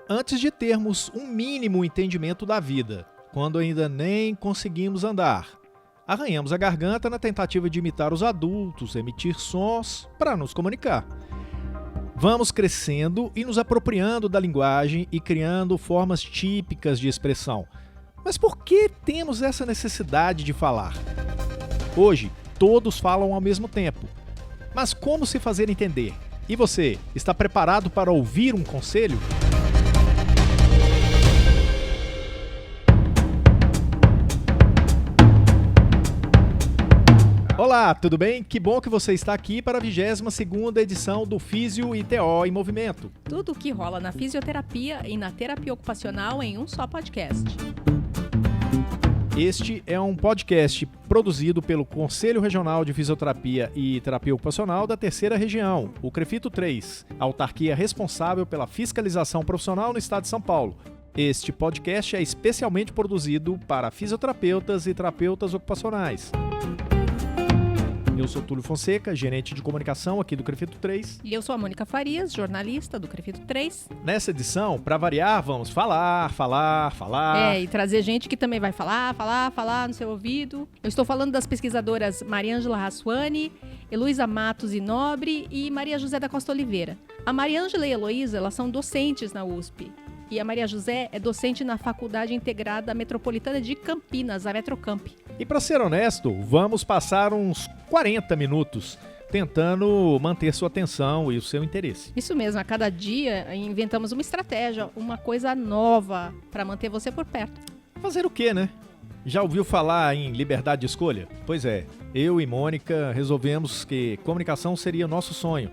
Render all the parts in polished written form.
antes de termos um mínimo entendimento da vida, quando ainda nem conseguimos andar. Arranhamos a garganta na tentativa de imitar os adultos, emitir sons para nos comunicar. Vamos crescendo e nos apropriando da linguagem e criando formas típicas de expressão. Mas por que temos essa necessidade de falar? Hoje, todos falam ao mesmo tempo. Mas como se fazer entender? E você, está preparado para ouvir um conselho? Olá, tudo bem? Que bom que você está aqui para a 22ª edição do Físio e TO em Movimento. Tudo o que rola na fisioterapia e na terapia ocupacional em um só podcast. Este é um podcast produzido pelo Conselho Regional de Fisioterapia e Terapia Ocupacional da Terceira Região, o CREFITO 3, autarquia responsável pela fiscalização profissional no estado de São Paulo. Este podcast é especialmente produzido para fisioterapeutas e terapeutas ocupacionais. Eu sou Túlio Fonseca, gerente de comunicação aqui do CREFITO 3. E eu sou a Mônica Farias, jornalista do CREFITO 3. Nessa edição, para variar, vamos falar. E trazer gente que também vai falar no seu ouvido. Eu estou falando das pesquisadoras Mariângela Rassuani, Heloísa Matos e Nobre e Maria José da Costa Oliveira. A Mariângela e a Heloísa, elas são docentes na USP. E a Maria José é docente na Faculdade Integrada Metropolitana de Campinas, a Metrocamp. E para ser honesto, vamos passar uns 40 minutos tentando manter sua atenção e o seu interesse. Isso mesmo, a cada dia inventamos uma estratégia, uma coisa nova para manter você por perto. Fazer o quê, né? Já ouviu falar em liberdade de escolha? Pois é, eu e Mônica resolvemos que comunicação seria nosso sonho.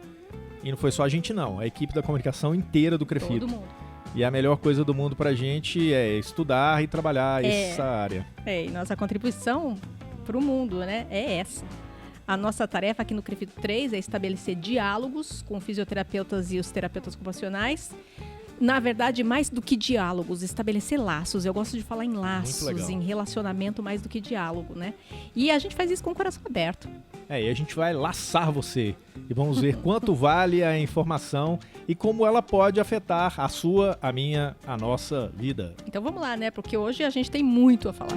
E não foi só a gente não, a equipe da comunicação inteira do CREFITO. Todo mundo. E a melhor coisa do mundo pra gente é estudar e trabalhar essa área. E nossa contribuição pro mundo, né, é essa. A nossa tarefa aqui no CREFITO 3 é estabelecer diálogos com fisioterapeutas e os terapeutas ocupacionais. Na verdade, mais do que diálogos, estabelecer laços. Eu gosto de falar em laços, em relacionamento mais do que diálogo, né? E a gente faz isso com o coração aberto. E a gente vai laçar você e vamos ver quanto vale a informação e como ela pode afetar a sua, a minha, a nossa vida. Então vamos lá, né? Porque hoje a gente tem muito a falar.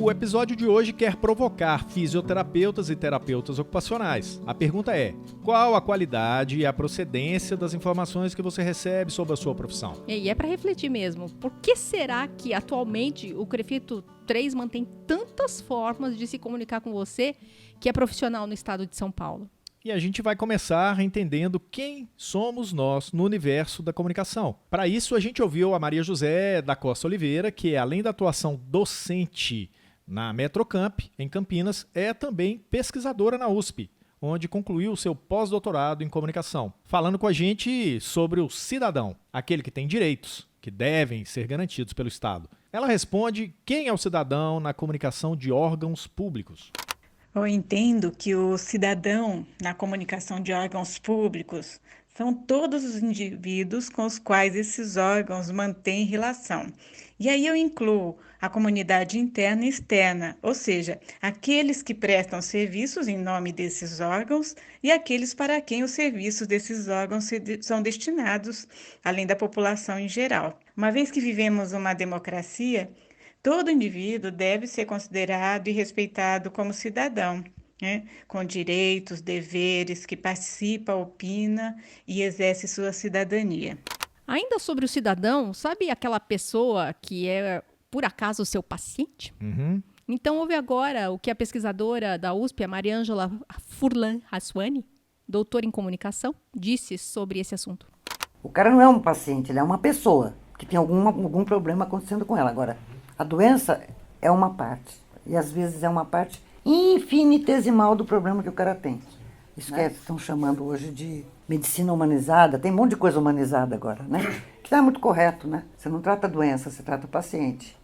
O episódio de hoje quer provocar fisioterapeutas e terapeutas ocupacionais. A pergunta é: qual a qualidade e a procedência das informações que você recebe sobre a sua profissão? E é para refletir mesmo. Por que será que atualmente o CREFITO 3 mantém tantas formas de se comunicar com você que é profissional no estado de São Paulo? E a gente vai começar entendendo quem somos nós no universo da comunicação. Para isso, a gente ouviu a Maria José da Costa Oliveira, que além da atuação docente na Metrocamp, em Campinas, é também pesquisadora na USP, onde concluiu seu pós-doutorado em comunicação, falando com a gente sobre o cidadão, aquele que tem direitos, que devem ser garantidos pelo Estado. Ela responde quem é o cidadão na comunicação de órgãos públicos. Eu entendo que o cidadão na comunicação de órgãos públicos são todos os indivíduos com os quais esses órgãos mantêm relação. E aí eu incluo a comunidade interna e externa, ou seja, aqueles que prestam serviços em nome desses órgãos e aqueles para quem os serviços desses órgãos são destinados, além da população em geral. Uma vez que vivemos uma democracia, todo indivíduo deve ser considerado e respeitado como cidadão, né? Com direitos, deveres, que participa, opina e exerce sua cidadania. Ainda sobre o cidadão, sabe aquela pessoa que é, por acaso, o seu paciente? Uhum. Então, ouve agora o que a pesquisadora da USP, a Mariângela Furlan Rassuani, doutora em comunicação, disse sobre esse assunto. O cara não é um paciente, ele é uma pessoa que tem algum problema acontecendo com ela. Agora, a doença é uma parte, e às vezes é uma parte infinitesimal do problema que o cara tem. Isso que estão chamando hoje de medicina humanizada, tem um monte de coisa humanizada agora, né? Que não é muito correto, né? Você não trata a doença, você trata o paciente.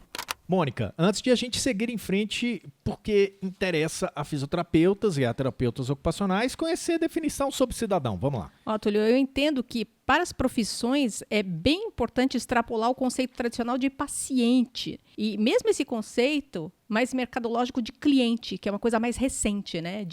Mônica, antes de a gente seguir em frente, porque interessa a fisioterapeutas e a terapeutas ocupacionais conhecer a definição sobre cidadão. Vamos lá. Ó, Túlio, eu entendo que para as profissões é bem importante extrapolar o conceito tradicional de paciente. E mesmo esse conceito mais mercadológico de cliente, que é uma coisa mais recente, né?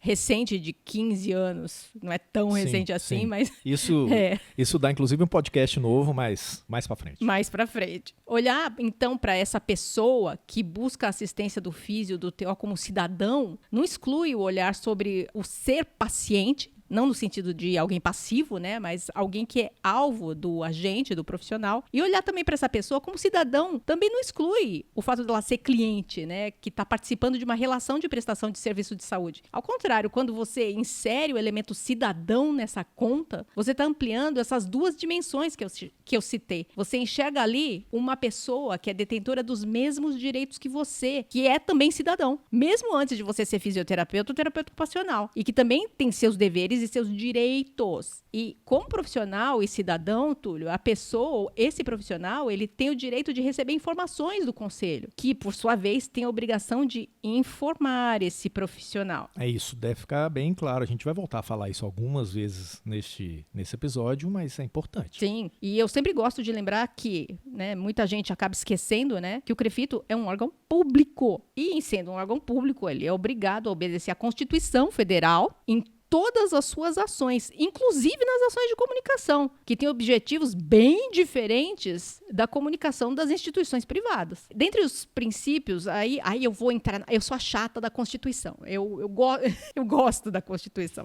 Recente de 15 anos. Não é tão recente assim, mas... Isso dá, inclusive, um podcast novo, mas mais para frente. Mais para frente. Olhar, então, para essa pessoa que busca a assistência do físio, do TO como cidadão, não exclui o olhar sobre o ser paciente, não no sentido de alguém passivo, né, mas alguém que é alvo do agente, do profissional. E olhar também para essa pessoa como cidadão também não exclui o fato dela ser cliente, né, que está participando de uma relação de prestação de serviço de saúde. Ao contrário, quando você insere o elemento cidadão nessa conta, você está ampliando essas duas dimensões que eu citei. Você enxerga ali uma pessoa que é detentora dos mesmos direitos que você, que é também cidadão, mesmo antes de você ser fisioterapeuta ou terapeuta ocupacional, e que também tem seus deveres e seus direitos. E como profissional e cidadão, Túlio, a pessoa, esse profissional, ele tem o direito de receber informações do conselho, que, por sua vez, tem a obrigação de informar esse profissional. É isso, deve ficar bem claro. A gente vai voltar a falar isso algumas vezes nesse episódio, mas é importante. Sim, e eu sempre gosto de lembrar que, né, muita gente acaba esquecendo, né, que o CREFITO é um órgão público. E, em sendo um órgão público, ele é obrigado a obedecer à Constituição Federal em todas as suas ações, inclusive nas ações de comunicação, que têm objetivos bem diferentes da comunicação das instituições privadas. Dentre os princípios, aí eu vou entrar... Eu sou a chata da Constituição. Eu gosto da Constituição.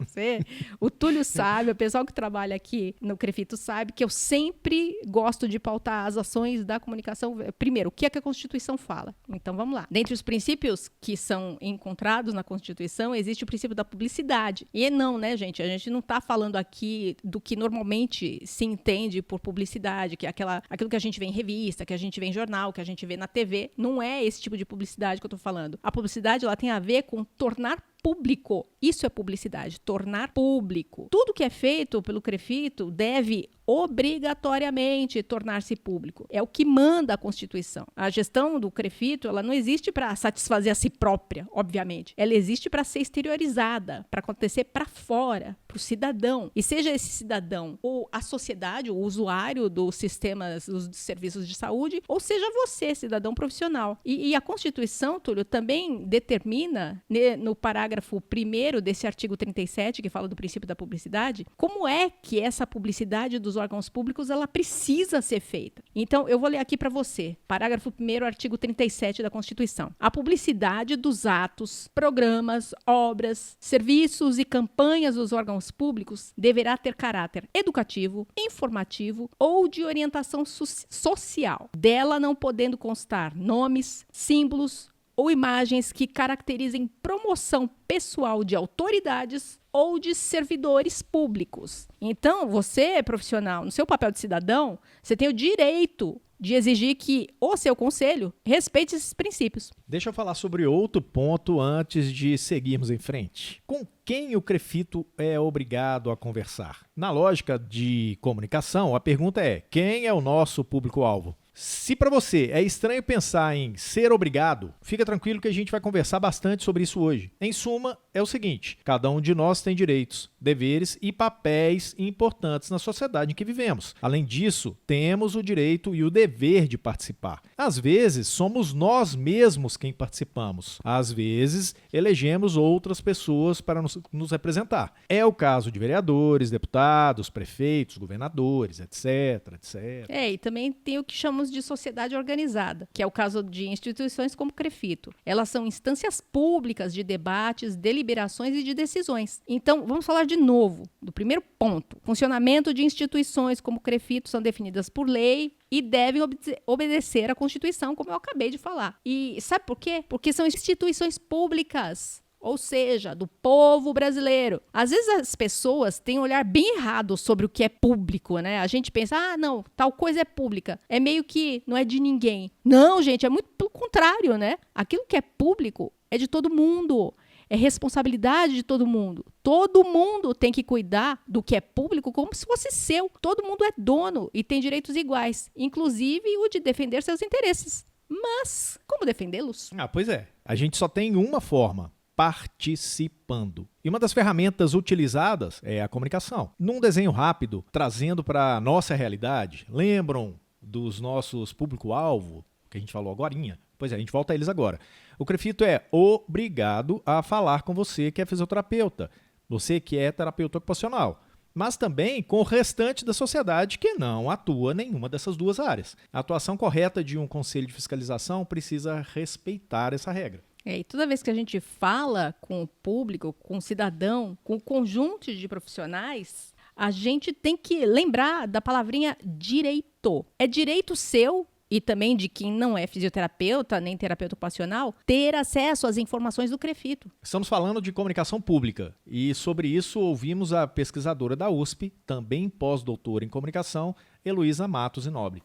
O Túlio sabe, o pessoal que trabalha aqui no CREFITO sabe que eu sempre gosto de pautar as ações da comunicação. Primeiro, o que é que a Constituição fala? Então, vamos lá. Dentre os princípios que são encontrados na Constituição, existe o princípio da publicidade. E não, né, gente? A gente não está falando aqui do que normalmente se entende por publicidade, que é aquilo que a gente vê em revista, que a gente vê em jornal, que a gente vê na TV. Não é esse tipo de publicidade que eu estou falando. A publicidade, ela tem a ver com tornar público. Isso é publicidade, tornar público. Tudo que é feito pelo CREFITO deve obrigatoriamente tornar-se público. É o que manda a Constituição. A gestão do CREFITO, ela não existe para satisfazer a si própria, obviamente. Ela existe para ser exteriorizada, para acontecer para fora, para o cidadão. E seja esse cidadão ou a sociedade, o usuário dos sistemas, dos serviços de saúde, ou seja você, cidadão profissional. E a Constituição, Túlio, também determina, né, no parágrafo 1º desse artigo 37, que fala do princípio da publicidade, como é que essa publicidade dos órgãos públicos ela precisa ser feita. Então, eu vou ler aqui para você. Parágrafo 1º, artigo 37 da Constituição. A publicidade dos atos, programas, obras, serviços e campanhas dos órgãos públicos deverá ter caráter educativo, informativo ou de orientação social, dela não podendo constar nomes, símbolos ou imagens que caracterizem promoção pessoal de autoridades ou de servidores públicos. Então, você, profissional, no seu papel de cidadão, você tem o direito de exigir que o seu conselho respeite esses princípios. Deixa eu falar sobre outro ponto antes de seguirmos em frente. Com quem o CREFITO é obrigado a conversar? Na lógica de comunicação, a pergunta é: quem é o nosso público-alvo? Se para você é estranho pensar em ser obrigado, fica tranquilo que a gente vai conversar bastante sobre isso hoje. Em suma, é o seguinte: cada um de nós tem direitos, deveres e papéis importantes na sociedade em que vivemos. Além disso, temos o direito e o dever de participar. Às vezes, somos nós mesmos quem participamos. Às vezes, elegemos outras pessoas para nos representar. É o caso de vereadores, deputados, prefeitos, governadores, etc, etc. E também tem o que chamamos de sociedade organizada, que é o caso de instituições como o CREFITO. Elas são instâncias públicas de debates, deliberações e de decisões. Então, vamos falar de novo do primeiro ponto. Funcionamento de instituições como o CREFITO são definidas por lei e devem obedecer à Constituição, como eu acabei de falar. E sabe por quê? Porque são instituições públicas. Ou seja, do povo brasileiro. Às vezes as pessoas têm um olhar bem errado sobre o que é público, né? A gente pensa, não, tal coisa é pública. É meio que não é de ninguém. Não, gente, é muito pelo contrário, né? Aquilo que é público é de todo mundo. É responsabilidade de todo mundo. Todo mundo tem que cuidar do que é público como se fosse seu. Todo mundo é dono e tem direitos iguais, inclusive o de defender seus interesses. Mas como defendê-los? Pois é. A gente só tem uma forma: participando. E uma das ferramentas utilizadas é a comunicação. Num desenho rápido, trazendo para a nossa realidade, lembram dos nossos público-alvo, que a gente falou agorinha? Pois é, a gente volta a eles agora. O CREFITO é obrigado a falar com você que é fisioterapeuta, você que é terapeuta ocupacional, mas também com o restante da sociedade que não atua em nenhuma dessas duas áreas. A atuação correta de um conselho de fiscalização precisa respeitar essa regra. E toda vez que a gente fala com o público, com o cidadão, com o conjunto de profissionais, a gente tem que lembrar da palavrinha direito. É direito seu e também de quem não é fisioterapeuta nem terapeuta ocupacional ter acesso às informações do CREFITO. Estamos falando de comunicação pública e sobre isso ouvimos a pesquisadora da USP, também pós-doutora em comunicação, Heloísa Matos e Nobre.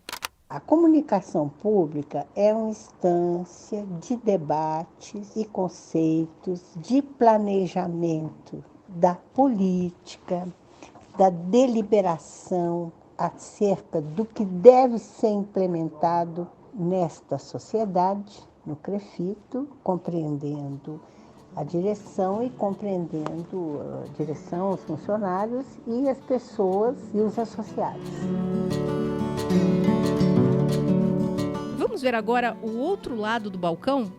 A comunicação pública é uma instância de debates e conceitos, de planejamento da política, da deliberação acerca do que deve ser implementado nesta sociedade, no CREFITO, compreendendo a direção e compreendendo a direção, os funcionários e as pessoas e os associados. Vamos ver agora o outro lado do balcão?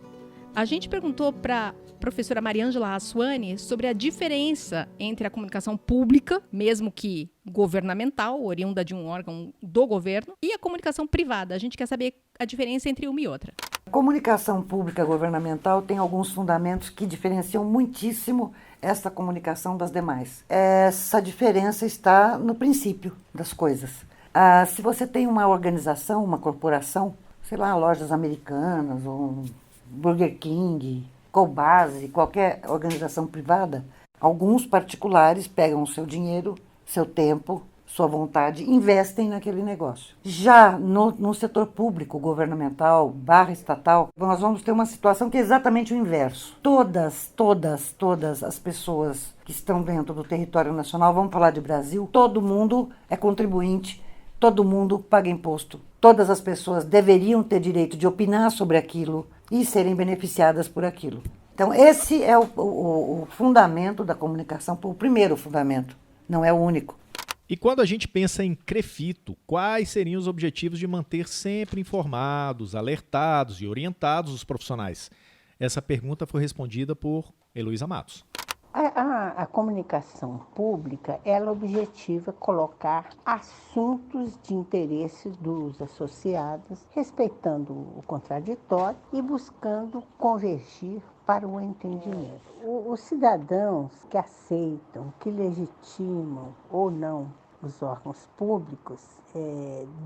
A gente perguntou para a professora Mariângela Rassuani sobre a diferença entre a comunicação pública, mesmo que governamental, oriunda de um órgão do governo, e a comunicação privada. A gente quer saber a diferença entre uma e outra. A comunicação pública governamental tem alguns fundamentos que diferenciam muitíssimo essa comunicação das demais. Essa diferença está no princípio das coisas. Se você tem uma organização, uma corporação, sei lá, lojas americanas, ou Burger King, Cobase, qualquer organização privada, alguns particulares pegam o seu dinheiro, seu tempo, sua vontade, investem naquele negócio. Já no setor público, governamental, /estatal, nós vamos ter uma situação que é exatamente o inverso. Todas as pessoas que estão dentro do território nacional, vamos falar de Brasil, todo mundo é contribuinte, todo mundo paga imposto. Todas as pessoas deveriam ter direito de opinar sobre aquilo e serem beneficiadas por aquilo. Então, esse é o fundamento da comunicação, o primeiro fundamento, não é o único. E quando a gente pensa em CREFITO, quais seriam os objetivos de manter sempre informados, alertados e orientados os profissionais? Essa pergunta foi respondida por Heloísa Matos. A comunicação pública, ela objetiva colocar assuntos de interesse dos associados, respeitando o contraditório e buscando convergir para o entendimento. Os cidadãos que aceitam, que legitimam ou não os órgãos públicos,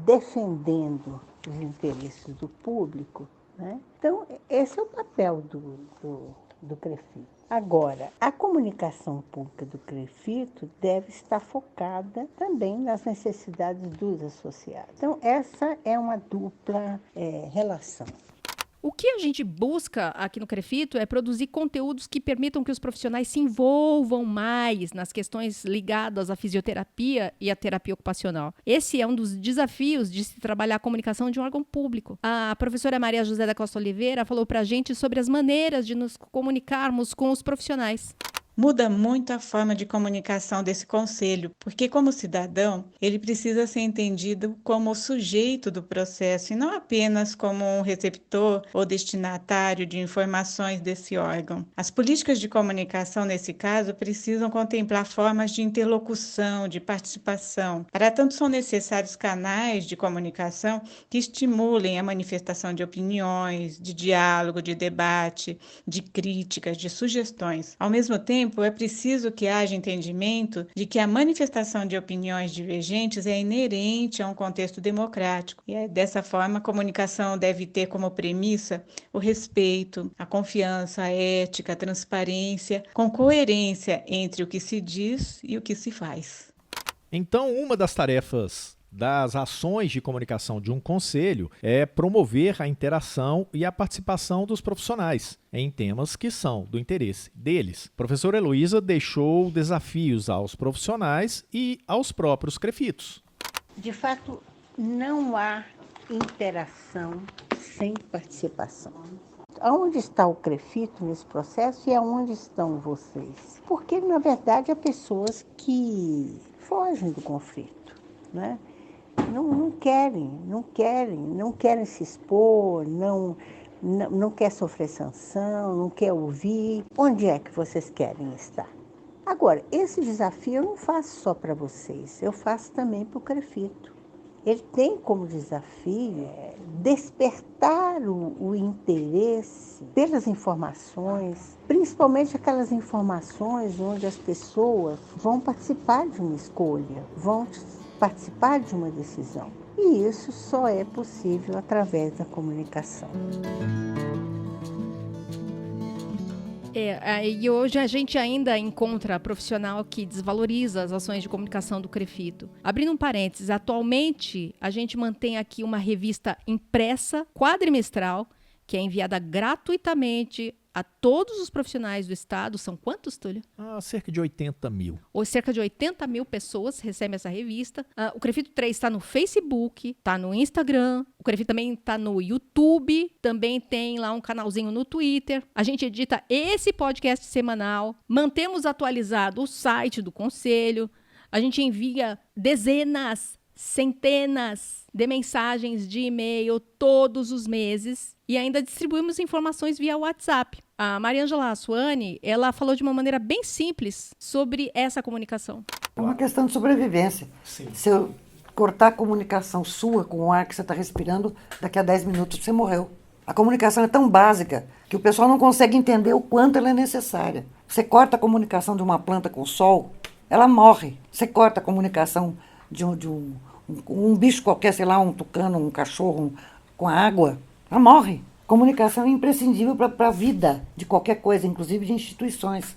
defendendo os interesses do público, né? Então, esse é o papel do CREFITO. Agora, a comunicação pública do CREFITO deve estar focada também nas necessidades dos associados. Então, essa é uma dupla relação. O que a gente busca aqui no CREFITO é produzir conteúdos que permitam que os profissionais se envolvam mais nas questões ligadas à fisioterapia e à terapia ocupacional. Esse é um dos desafios de se trabalhar a comunicação de um órgão público. A professora Maria José da Costa Oliveira falou para a gente sobre as maneiras de nos comunicarmos com os profissionais. Muda muito a forma de comunicação desse conselho, porque como cidadão, ele precisa ser entendido como o sujeito do processo e não apenas como um receptor ou destinatário de informações desse órgão. As políticas de comunicação, nesse caso, precisam contemplar formas de interlocução, de participação. Para tanto, são necessários canais de comunicação que estimulem a manifestação de opiniões, de diálogo, de debate, de críticas, de sugestões. Ao mesmo tempo, é preciso que haja entendimento de que a manifestação de opiniões divergentes é inerente a um contexto democrático. E dessa forma, a comunicação deve ter como premissa o respeito, a confiança, a ética, a transparência, com coerência entre o que se diz e o que se faz. Então, uma das tarefas das ações de comunicação de um conselho é promover a interação e a participação dos profissionais em temas que são do interesse deles. A professora Heloísa deixou desafios aos profissionais e aos próprios CREFITOs. De fato, não há interação sem participação. Aonde está o CREFITO nesse processo e aonde estão vocês? Porque, na verdade, há pessoas que fogem do conflito, né? Não querem se expor, não quer sofrer sanção, não quer ouvir. Onde é que vocês querem estar? Agora, esse desafio eu não faço só para vocês, eu faço também para o CREFITO. Ele tem como desafio despertar o interesse pelas informações, principalmente aquelas informações onde as pessoas vão participar de uma escolha, vão participar de uma decisão. E isso só é possível através da comunicação. E hoje a gente ainda encontra profissional que desvaloriza as ações de comunicação do CREFITO. Abrindo um parênteses, atualmente a gente mantém aqui uma revista impressa quadrimestral, que é enviada gratuitamente a todos os profissionais do Estado. São quantos, Túlio? Cerca de 80 mil. Ou cerca de 80 mil pessoas recebem essa revista. O CREFITO 3 está no Facebook, está no Instagram. O CREFITO também está no YouTube. Também tem lá um canalzinho no Twitter. A gente edita esse podcast semanal. Mantemos atualizado o site do Conselho. A gente envia dezenas, centenas de mensagens de e-mail todos os meses e ainda distribuímos informações via WhatsApp. A Mariângela Rassuani, ela falou de uma maneira bem simples sobre essa comunicação. É uma questão de sobrevivência. Sim. Se eu cortar a comunicação sua com o ar que você está respirando, daqui a 10 minutos você morreu. A comunicação é tão básica que o pessoal não consegue entender o quanto ela é necessária. Você corta a comunicação de uma planta com o sol, ela morre. Você corta a comunicação de um bicho qualquer, sei lá, um tucano, um cachorro, com a água, ela morre. Comunicação é imprescindível para a vida de qualquer coisa, inclusive de instituições.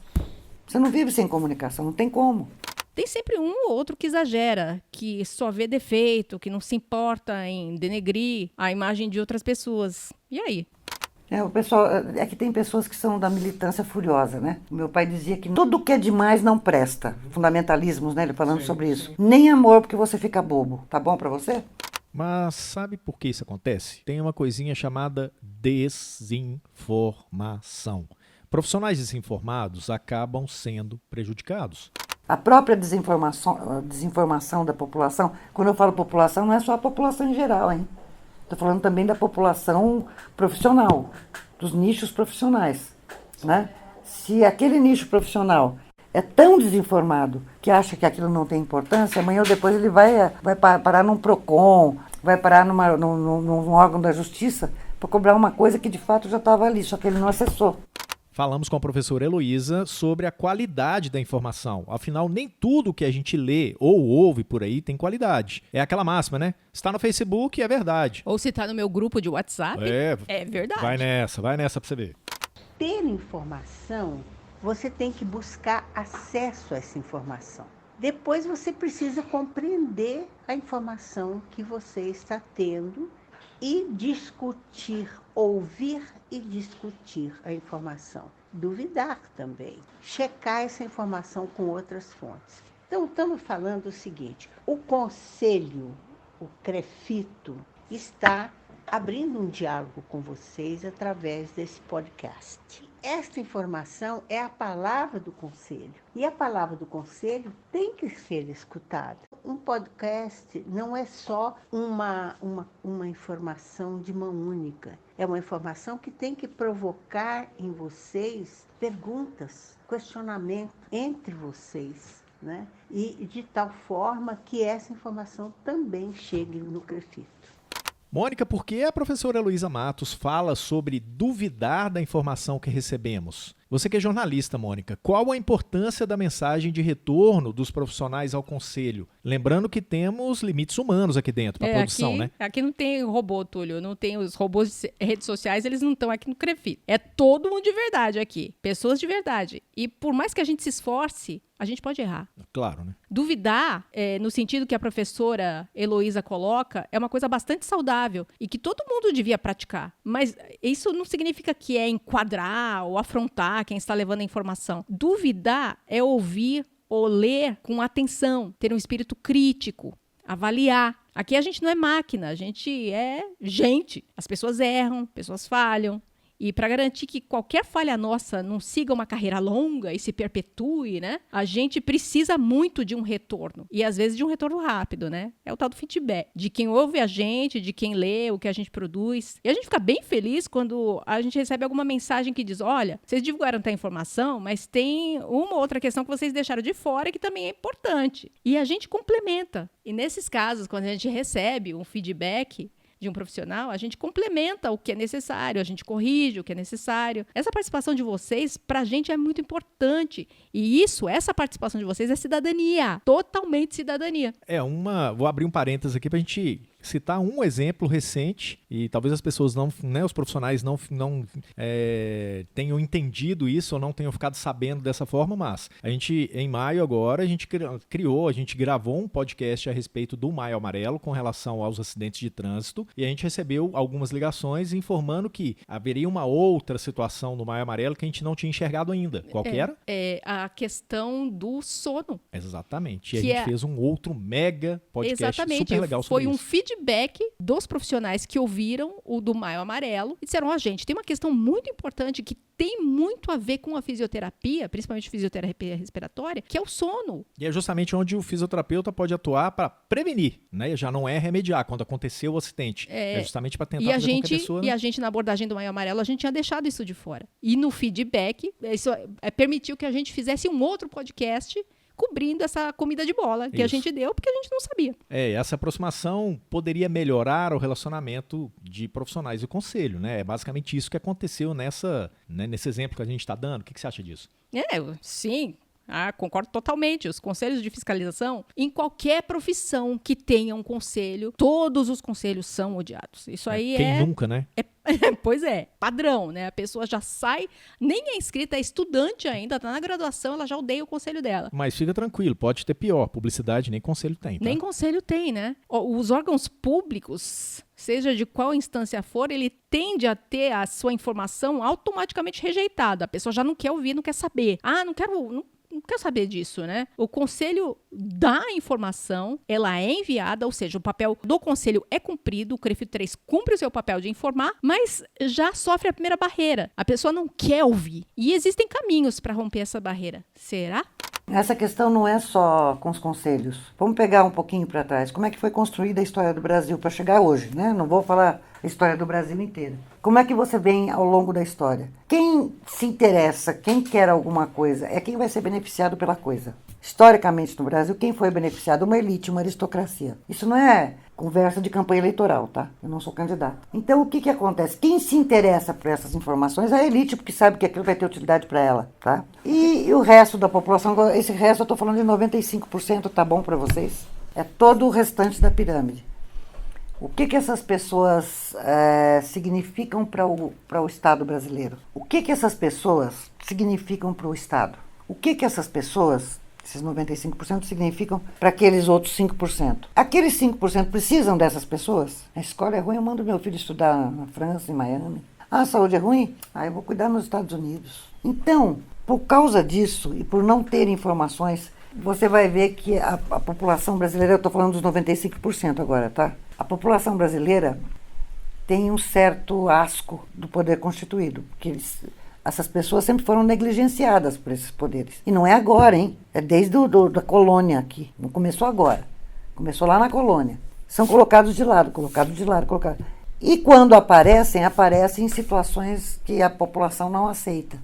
Você não vive sem comunicação, não tem como. Tem sempre um ou outro que exagera, que só vê defeito, que não se importa em denegrir a imagem de outras pessoas. E aí? O pessoal, é que tem pessoas que são da militância furiosa, né? Meu pai dizia que tudo que é demais não presta. Fundamentalismos, né? Ele falando sobre isso. Nem amor, porque você fica bobo. Tá bom pra você? Mas sabe por que isso acontece? Tem uma coisinha chamada desinformação. Profissionais desinformados acabam sendo prejudicados. A própria desinformação da população, quando eu falo população, não é só a população em geral, hein? Estou falando também da população profissional, dos nichos profissionais, né? Se aquele nicho profissional é tão desinformado que acha que aquilo não tem importância, amanhã ou depois ele vai parar num PROCON, vai parar num órgão da justiça para cobrar uma coisa que de fato já estava ali, só que ele não acessou. Falamos com a professora Heloísa sobre a qualidade da informação. Afinal, nem tudo que a gente lê ou ouve por aí tem qualidade. É aquela máxima, né? Se está no Facebook, é verdade. Ou se está no meu grupo de WhatsApp, é verdade. Vai nessa pra você ver. Ter informação, você tem que buscar acesso a essa informação. Depois você precisa compreender a informação que você está tendo e discutir, ouvir e discutir a informação. Duvidar também. Checar essa informação com outras fontes. Então, estamos falando o seguinte: o Conselho, o CREFITO, está abrindo um diálogo com vocês através desse podcast. Esta informação é a palavra do Conselho. E a palavra do Conselho tem que ser escutada. Um podcast não é só uma informação de mão única. É uma informação que tem que provocar em vocês perguntas, questionamento entre vocês, né? E de tal forma que essa informação também chegue no CREFITO. Mônica, por que a professora Heloísa Matos fala sobre duvidar da informação que recebemos? Você que é jornalista, Mônica, qual a importância da mensagem de retorno dos profissionais ao conselho? Lembrando que temos limites humanos aqui dentro para a produção, né? Aqui não tem robô, Túlio, não tem os robôs de redes sociais, eles não estão aqui no CREFITO. É todo mundo de verdade aqui, pessoas de verdade. E por mais que a gente se esforce, a gente pode errar. Claro, né? Duvidar, no sentido que a professora Heloísa coloca, é uma coisa bastante saudável e que todo mundo devia praticar. Mas isso não significa que é enquadrar ou afrontar quem está levando a informação. Duvidar é ouvir ou ler com atenção, ter um espírito crítico, avaliar. Aqui a gente não é máquina, a gente é gente. As pessoas erram, pessoas falham. E para garantir que qualquer falha nossa não siga uma carreira longa e se perpetue, né? A gente precisa muito de um retorno. E às vezes de um retorno rápido, né? É o tal do feedback. De quem ouve a gente, de quem lê o que a gente produz. E a gente fica bem feliz quando a gente recebe alguma mensagem que diz, olha, vocês divulgaram a informação, mas tem uma ou outra questão que vocês deixaram de fora que também é importante. E a gente complementa. E nesses casos, quando a gente recebe um feedback de um profissional, a gente complementa o que é necessário, a gente corrige o que é necessário. Essa participação de vocês, pra gente, é muito importante. E essa participação de vocês é cidadania, totalmente cidadania. Vou abrir um parênteses aqui pra gente citar um exemplo recente, e talvez as pessoas não, né, os profissionais não tenham entendido isso ou não tenham ficado sabendo dessa forma, mas a gente, em maio agora, a gente gravou um podcast a respeito do Maio Amarelo com relação aos acidentes de trânsito, e a gente recebeu algumas ligações informando que haveria uma outra situação no Maio Amarelo que a gente não tinha enxergado ainda. Qual que era? É a questão do sono. Exatamente. E a gente fez um outro mega podcast super legal sobre isso. Foi um feedback dos profissionais que ouviram o do Maio Amarelo e disseram, gente, tem uma questão muito importante que tem muito a ver com a fisioterapia, principalmente fisioterapia respiratória, que é o sono. E é justamente onde o fisioterapeuta pode atuar para prevenir, né? Já não é remediar quando aconteceu o acidente. É justamente para tentar fazer com que a pessoa... E a gente, na abordagem do Maio Amarelo, a gente tinha deixado isso de fora. E no feedback, isso permitiu que a gente fizesse um outro podcast cobrindo essa comida de bola que a gente deu, porque a gente não sabia. Essa aproximação poderia melhorar o relacionamento de profissionais e o conselho, né? É basicamente isso que aconteceu nesse exemplo que a gente está dando. O que você acha disso? Sim. Concordo totalmente. Os conselhos de fiscalização, em qualquer profissão que tenha um conselho, todos os conselhos são odiados. Isso aí Quem nunca, né? Pois é, padrão, né? A pessoa já sai, nem é inscrita, é estudante ainda, tá na graduação, ela já odeia o conselho dela. Mas fica tranquilo, pode ter pior. Publicidade nem conselho tem, tá? Nem conselho tem, né? Os órgãos públicos, seja de qual instância for, ele tende a ter a sua informação automaticamente rejeitada. A pessoa já não quer ouvir, não quer saber. Não quero saber disso, né? O conselho dá a informação, ela é enviada, ou seja, o papel do conselho é cumprido, o CREFIT 3 cumpre o seu papel de informar, mas já sofre a primeira barreira. A pessoa não quer ouvir. E existem caminhos para romper essa barreira. Será? Essa questão não é só com os conselhos. Vamos pegar um pouquinho para trás. Como é que foi construída a história do Brasil para chegar hoje, né? Não vou falar a história do Brasil inteira. Como é que você vem ao longo da história? Quem se interessa, quem quer alguma coisa, é quem vai ser beneficiado pela coisa. Historicamente no Brasil, quem foi beneficiado? Uma elite, uma aristocracia. Isso não é conversa de campanha eleitoral, tá? Eu não sou candidato. Então, o que acontece? Quem se interessa por essas informações é a elite, porque sabe que aquilo vai ter utilidade para ela, tá? E o resto da população, esse resto eu estou falando de 95%, tá bom para vocês? É todo o restante da pirâmide. O que essas pessoas significam para o Estado brasileiro? O que essas pessoas significam para o Estado? O que essas pessoas, esses 95%, significam para aqueles outros 5%? Aqueles 5% precisam dessas pessoas? A escola é ruim, eu mando meu filho estudar na França, em Miami. A saúde é ruim? Eu vou cuidar nos Estados Unidos. Então, por causa disso e por não ter informações, você vai ver que a população brasileira, eu estou falando dos 95% agora, tá? A população brasileira tem um certo asco do poder constituído, porque essas pessoas sempre foram negligenciadas por esses poderes. E não é agora, hein? É desde da colônia aqui. Não começou agora. Começou lá na colônia. São colocados de lado. E quando aparecem em situações que a população não aceita.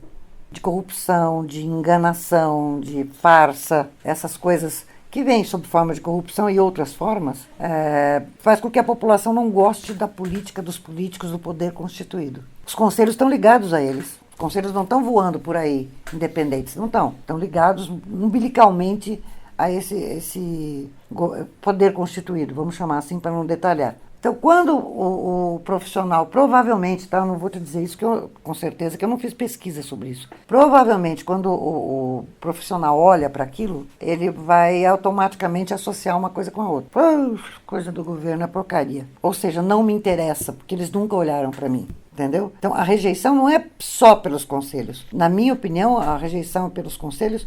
De corrupção, de enganação, de farsa, essas coisas que vêm sob forma de corrupção e outras formas, faz com que a população não goste da política, dos políticos, do poder constituído. Os conselhos estão ligados a eles. Os conselhos não estão voando por aí, independentes, não estão. Estão ligados umbilicalmente a esse poder constituído, vamos chamar assim para não detalhar. Então, quando o profissional, provavelmente, tá, eu não vou te dizer isso com certeza, que eu não fiz pesquisa sobre isso. Provavelmente, quando o profissional olha para aquilo, ele vai automaticamente associar uma coisa com a outra. Coisa do governo é porcaria. Ou seja, não me interessa, porque eles nunca olharam para mim. Entendeu? Então, a rejeição não é só pelos conselhos. Na minha opinião, a rejeição pelos conselhos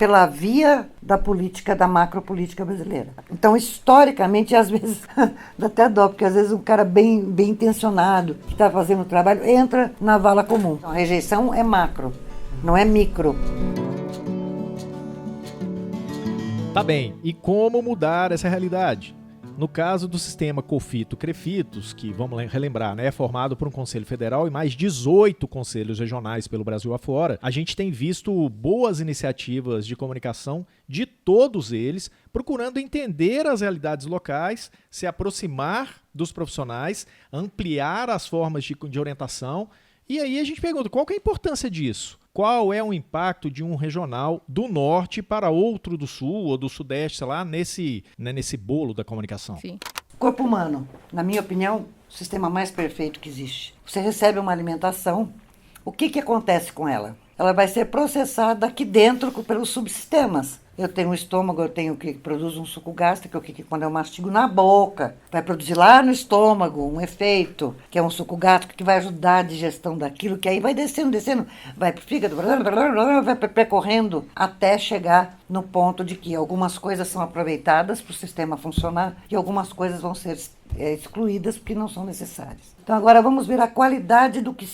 pela via da política, da macropolítica brasileira. Então, historicamente, às vezes, dá até dó, porque às vezes um cara bem intencionado, que está fazendo o trabalho, entra na vala comum. Então, a rejeição é macro, não é micro. Tá bem, e como mudar essa realidade? No caso do sistema COFITO-CREFITOS, que, vamos relembrar, né, é formado por um Conselho Federal e mais 18 conselhos regionais pelo Brasil afora, a gente tem visto boas iniciativas de comunicação de todos eles, procurando entender as realidades locais, se aproximar dos profissionais, ampliar as formas de orientação. E aí a gente pergunta, qual que é a importância disso? Qual é o impacto de um regional do norte para outro do sul ou do sudeste, sei lá, nesse bolo da comunicação? Sim. Corpo humano, na minha opinião, o sistema mais perfeito que existe. Você recebe uma alimentação, o que acontece com ela? Ela vai ser processada aqui dentro pelos subsistemas. Eu tenho um estômago, eu tenho que produz um suco gástrico, que quando eu mastigo na boca, vai produzir lá no estômago um efeito, que é um suco gástrico que vai ajudar a digestão daquilo, que aí vai descendo, vai pro fígado, vai percorrendo até chegar no ponto de que algumas coisas são aproveitadas para o sistema funcionar e algumas coisas vão ser excluídas porque não são necessárias. Então agora vamos ver a qualidade do que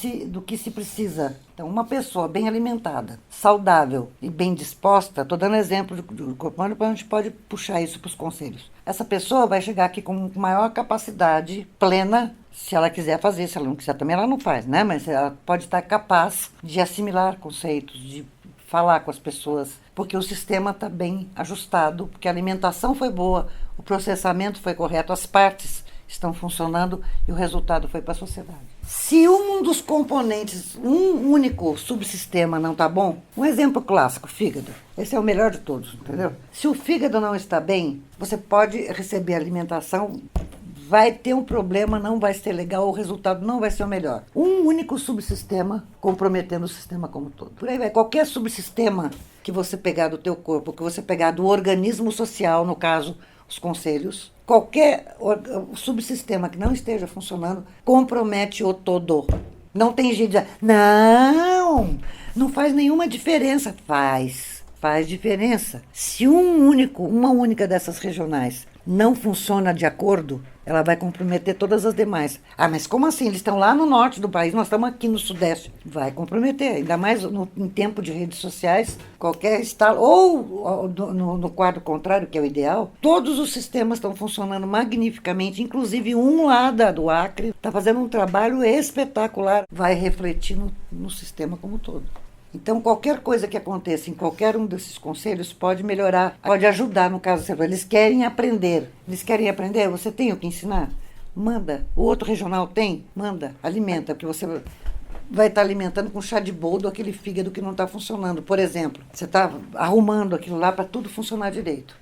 se precisa. Então uma pessoa bem alimentada, saudável e bem disposta, estou dando exemplo do corpo humano, a gente pode puxar isso para os conselhos. Essa pessoa vai chegar aqui com maior capacidade plena, se ela quiser fazer, se ela não quiser também ela não faz, né? Mas ela pode estar capaz de assimilar conceitos, de falar com as pessoas, porque o sistema está bem ajustado, porque a alimentação foi boa, o processamento foi correto, as partes estão funcionando e o resultado foi para a sociedade. Se um dos componentes, um único subsistema não está bom, um exemplo clássico, fígado. Esse é o melhor de todos, entendeu? Se o fígado não está bem, você pode receber alimentação, vai ter um problema, não vai ser legal, o resultado não vai ser o melhor. Um único subsistema comprometendo o sistema como um todo. Por aí vai, qualquer subsistema que você pegar do teu corpo, que você pegar do organismo social, no caso, os conselhos, qualquer subsistema que não esteja funcionando compromete o todo. Não tem jeito de dizer, não faz nenhuma diferença. Faz diferença. Se uma única dessas regionais não funciona de acordo, ela vai comprometer todas as demais. Ah, mas como assim? Eles estão lá no norte do país, nós estamos aqui no sudeste. Vai comprometer, ainda mais em tempo de redes sociais, qualquer estado, ou no quadro contrário, que é o ideal, todos os sistemas estão funcionando magnificamente, inclusive um lá do Acre está fazendo um trabalho espetacular, vai refletir no sistema como um todo. Então, qualquer coisa que aconteça em qualquer um desses conselhos pode melhorar, pode ajudar, no caso, eles querem aprender. Você tem o que ensinar? Manda. O outro regional tem? Manda. Alimenta, porque você vai estar alimentando com chá de boldo aquele fígado que não está funcionando. Por exemplo, você está arrumando aquilo lá para tudo funcionar direito.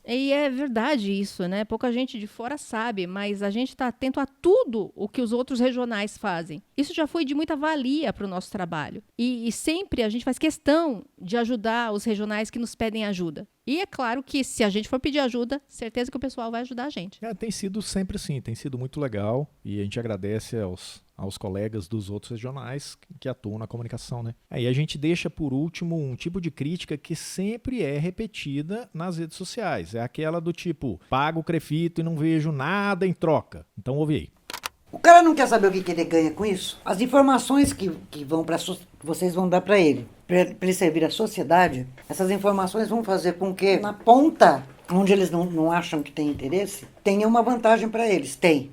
E é verdade isso, né? Pouca gente de fora sabe, mas a gente está atento a tudo o que os outros regionais fazem. Isso já foi de muita valia para o nosso trabalho. E sempre a gente faz questão de ajudar os regionais que nos pedem ajuda. E é claro que se a gente for pedir ajuda, certeza que o pessoal vai ajudar a gente. Tem sido sempre assim, tem sido muito legal e a gente agradece aos colegas dos outros regionais que atuam na comunicação, né? Aí a gente deixa por último um tipo de crítica que sempre é repetida nas redes sociais. É aquela do tipo, pago o CREFITO e não vejo nada em troca. Então ouve aí. O cara não quer saber o que ele ganha com isso? As informações que vocês vão dar para ele servir à sociedade, essas informações vão fazer com que na ponta, onde eles não acham que tem interesse, tenha uma vantagem para eles. Tem.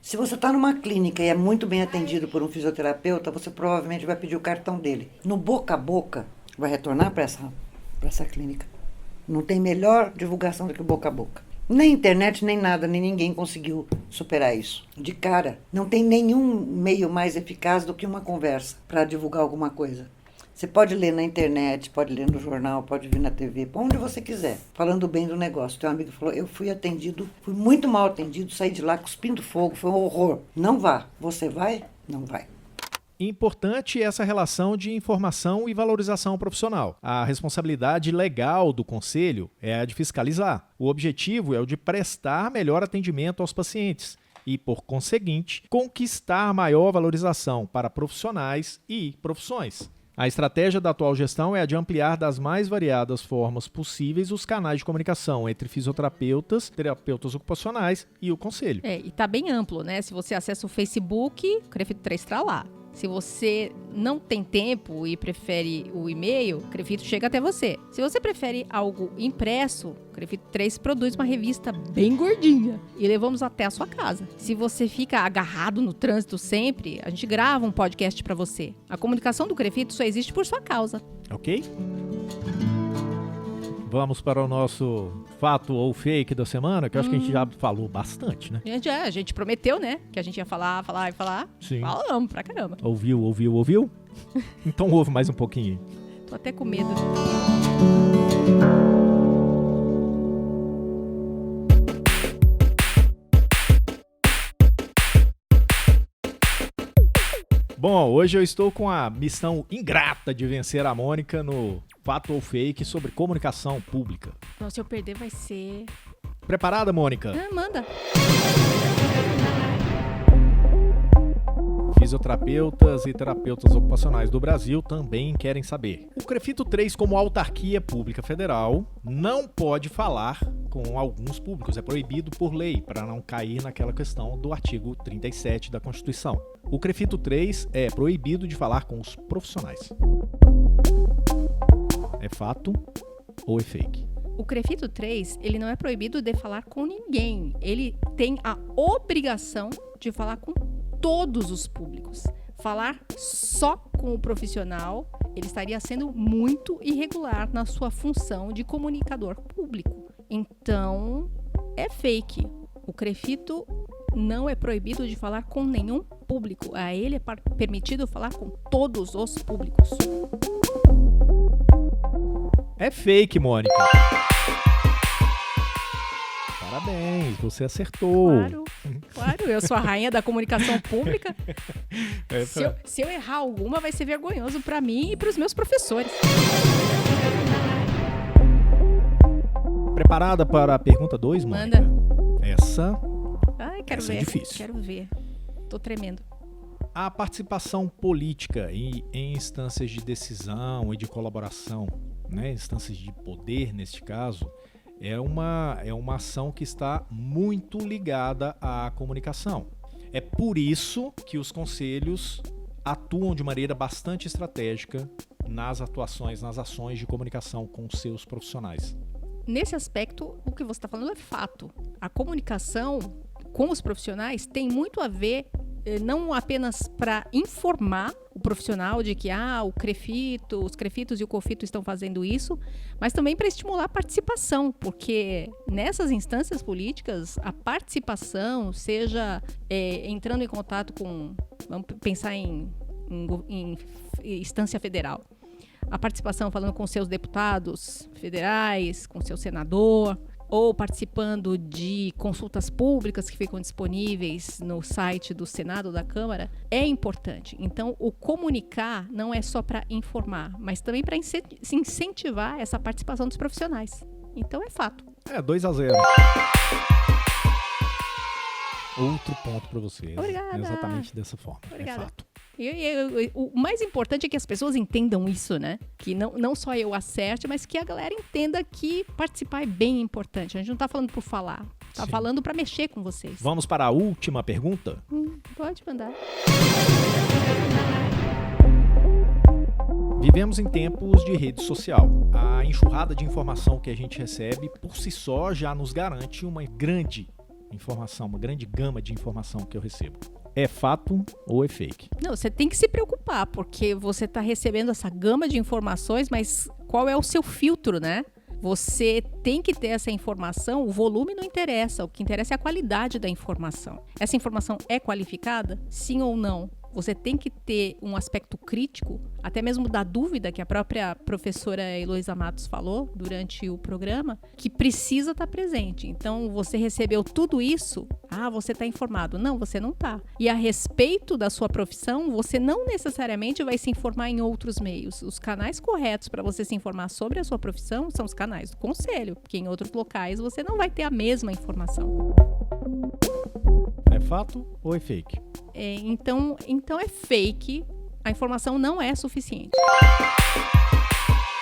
Se você está numa clínica e é muito bem atendido por um fisioterapeuta, você provavelmente vai pedir o cartão dele. No boca a boca, vai retornar para essa clínica. Não tem melhor divulgação do que o boca a boca. Nem internet, nem nada, nem ninguém conseguiu superar isso. De cara, não tem nenhum meio mais eficaz do que uma conversa para divulgar alguma coisa. Você pode ler na internet, pode ler no jornal, pode vir na TV, onde você quiser, falando bem do negócio. Tem um amigo que falou, eu fui muito mal atendido, saí de lá cuspindo fogo, foi um horror. Não vá. Você vai? Não vai. Importante essa relação de informação e valorização profissional. A responsabilidade legal do conselho é a de fiscalizar. O objetivo é o de prestar melhor atendimento aos pacientes e, por conseguinte, conquistar maior valorização para profissionais e profissões. A estratégia da atual gestão é a de ampliar das mais variadas formas possíveis os canais de comunicação entre fisioterapeutas, terapeutas ocupacionais e o conselho. E tá bem amplo, né? Se você acessa o Facebook, o Crefito 3 está lá. Se você não tem tempo e prefere o e-mail, o Crefito chega até você. Se você prefere algo impresso, o Crefito 3 produz uma revista bem gordinha e levamos até a sua casa. Se você fica agarrado no trânsito sempre, a gente grava um podcast para você. A comunicação do Crefito só existe por sua causa. Ok? Vamos para o nosso fato ou fake da semana, que eu acho que a gente já falou bastante, né? A gente prometeu, né? Que a gente ia falar. Sim. Falamos pra caramba. Ouviu? Então ouve mais um pouquinho. Tô até com medo. Bom, hoje eu estou com a missão ingrata de vencer a Mônica no fato ou fake sobre comunicação pública. Então, se eu perder, vai ser... Preparada, Mônica? Manda. Fisioterapeutas e terapeutas ocupacionais do Brasil também querem saber. O Crefito 3, como autarquia pública federal, não pode falar com alguns públicos. É proibido por lei, para não cair naquela questão do artigo 37 da Constituição. O Crefito 3 é proibido de falar com os profissionais. É fato ou é fake? O Crefito 3, ele não é proibido de falar com ninguém. Ele tem a obrigação de falar com todos os públicos. Falar só com o profissional, ele estaria sendo muito irregular na sua função de comunicador público. Então, é fake. O Crefito não é proibido de falar com nenhum público. A ele é permitido falar com todos os públicos. É fake, Mônica. Parabéns, você acertou. Claro, eu sou a rainha da comunicação pública. Se eu errar alguma, vai ser vergonhoso para mim e para os meus professores. Preparada para a pergunta 2, Mônica? Manda. Essa Quero ver. É difícil. Quero ver. Tô tremendo. A participação política em instâncias de decisão e de colaboração, né, instâncias de poder, neste caso, é uma ação que está muito ligada à comunicação. É por isso que os conselhos atuam de maneira bastante estratégica nas ações de comunicação com seus profissionais. Nesse aspecto, o que você está falando é fato. A comunicação com os profissionais tem muito a ver, não apenas para informar o profissional de que os Crefitos e o COFITO estão fazendo isso, mas também para estimular a participação, porque nessas instâncias políticas, a participação, seja entrando em contato com, vamos pensar em instância federal, a participação falando com seus deputados federais, com seu senador, ou participando de consultas públicas que ficam disponíveis no site do Senado, da Câmara, é importante. Então, o comunicar não é só para informar, mas também para incentivar essa participação dos profissionais. Então, é fato. 2-0. Outro ponto para você. Obrigada. Exatamente dessa forma. Obrigada. É fato. O mais importante é que as pessoas entendam isso, né? Que não só eu acerte, mas que a galera entenda que participar é bem importante. A gente não tá falando por falar, tá falando para mexer com vocês. Vamos para a última pergunta? Pode mandar. Vivemos em tempos de rede social. A enxurrada de informação que a gente recebe, por si só, já nos garante uma grande informação, uma grande gama de informação que eu recebo. É fato ou é fake? Não, você tem que se preocupar, porque você está recebendo essa gama de informações, mas qual é o seu filtro, né? Você tem que ter essa informação, o volume não interessa, o que interessa é a qualidade da informação. Essa informação é qualificada? Sim ou não? Você tem que ter um aspecto crítico, até mesmo da dúvida que a própria professora Heloísa Matos falou durante o programa, que precisa estar presente. Então, você recebeu tudo isso, você está informado. Não, você não está. E a respeito da sua profissão, você não necessariamente vai se informar em outros meios. Os canais corretos para você se informar sobre a sua profissão são os canais do conselho, porque em outros locais você não vai ter a mesma informação. É fato ou é fake? Então é fake a informação não é suficiente.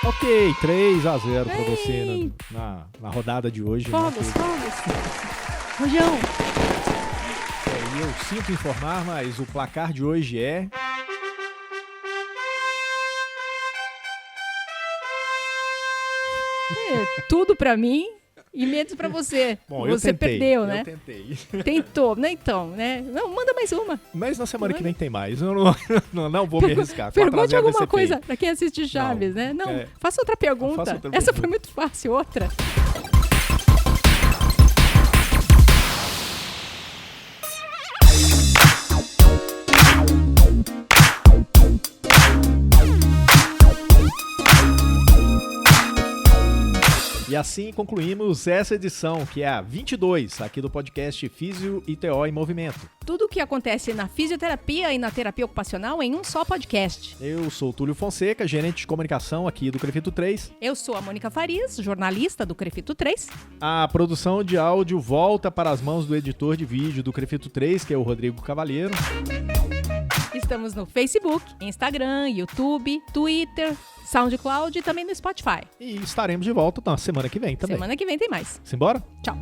Ok, 3-0 pra você na rodada de hoje. Fogos. Rojão. Eu sinto informar, mas o placar de hoje é... Tudo pra mim e menos pra você. Bom, você perdeu, né? Eu tentei. Tentou, né? Então, né? Não, manda mais uma. Mas na semana que vem tem mais. Eu não vou me arriscar. Pergunte 4-0 alguma vai ser coisa feio. pra quem assiste Chaves, né? Não, É. faça outra pergunta. Faça outra Essa pergunta. foi muito fácil. Outra. E assim concluímos essa edição, que é a 22, aqui do podcast Físio e TO em Movimento. Tudo o que acontece na fisioterapia e na terapia ocupacional em um só podcast. Eu sou o Túlio Fonseca, gerente de comunicação aqui do Crefito 3. Eu sou a Mônica Farias, jornalista do Crefito 3. A produção de áudio volta para as mãos do editor de vídeo do Crefito 3, que é o Rodrigo Cavalheiro. Estamos no Facebook, Instagram, YouTube, Twitter, SoundCloud e também no Spotify. E estaremos de volta na semana que vem também. Semana que vem tem mais. Simbora? Tchau.